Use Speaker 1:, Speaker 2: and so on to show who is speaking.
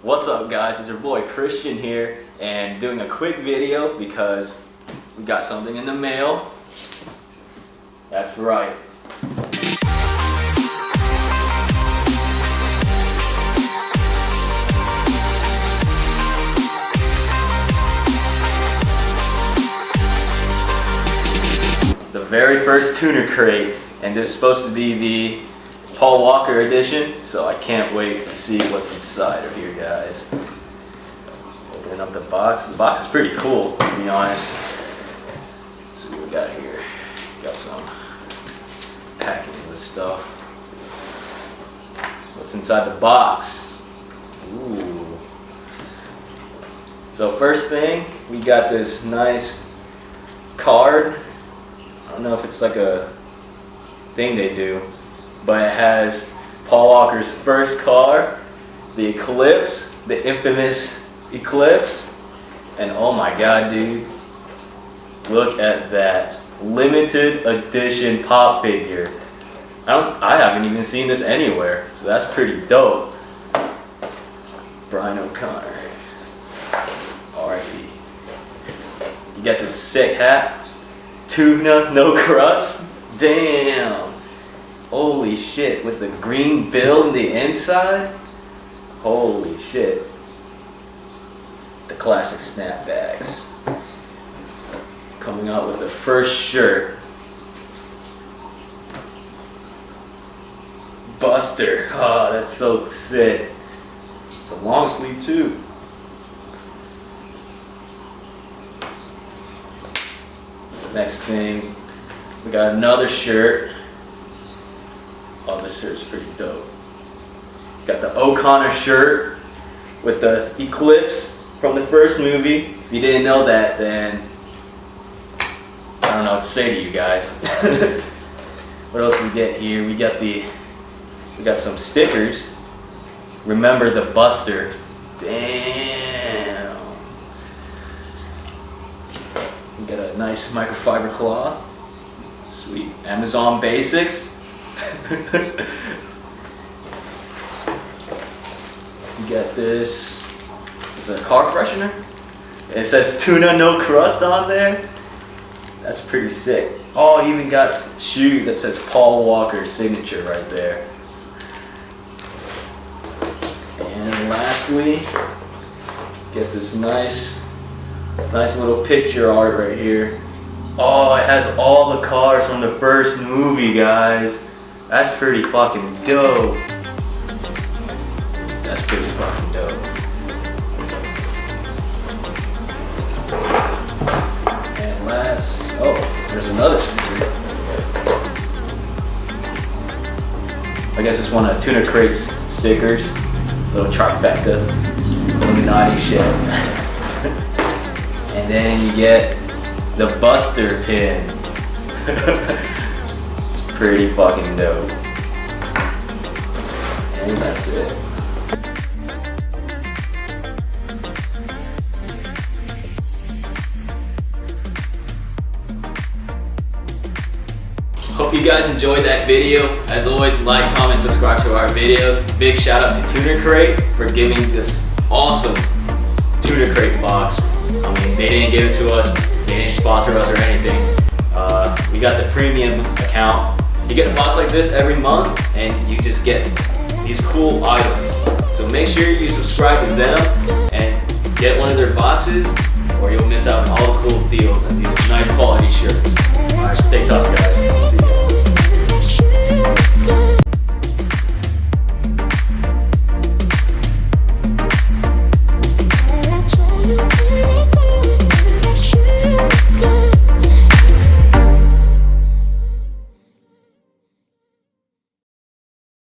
Speaker 1: What's up guys, it's your boy Christian here and doing a quick video because we got something in the mail. That's right. The very first tuner crate, and this is supposed to be the Paul Walker edition, so I can't wait to see what's inside of here, guys. Opening up the box. The box is pretty cool, to be honest. Let's see what we got here. Got some packing of this stuff. What's inside the box? Ooh. So first thing, we got this nice card. I don't know if it's like a thing they do, but it has Paul Walker's first car, the Eclipse, the infamous Eclipse, and oh my god, dude, look at that limited edition pop figure. I haven't even seen this anywhere, so that's pretty dope. Brian O'Connor, R.I.P. You got this sick hat, tuna, no crust, damn. Holy shit, with the green bill in the inside? Holy shit. The classic snapbacks. Coming out with the first shirt. Buster, oh, that's so sick. It's a long sleeve too. Next thing, we got another shirt. Oh, this shirt's pretty dope. Got the O'Connor shirt with the Eclipse from the first movie. If you didn't know that, then I don't know what to say to you guys. What else we get here? We got some stickers. Remember the Buster. Damn. We got a nice microfiber cloth. Sweet. Amazon Basics. You got this. It's a car freshener. It says tuna no crust on there. That's pretty sick. Oh, you even got shoes that says Paul Walker signature right there. And lastly, get this nice little picture art right here. Oh, it has all the cars from the first movie, guys. That's pretty fucking dope. That's pretty fucking dope. And last, oh, there's another sticker. I guess it's one of Tuna Crate's stickers. Little trifecta, Illuminati shit. And then you get the Buster pin. Pretty fucking dope. And that's it. Hope you guys enjoyed that video. As always, like, comment, subscribe to our videos. Big shout out to Tuner Crate for giving this awesome Tuner Crate box. I mean, they didn't give it to us, they didn't sponsor us or anything. We got the premium account. You get a box like this every month and you just get these cool items. So make sure you subscribe to them and get one of their boxes or you'll miss out on all the cool deals and these nice quality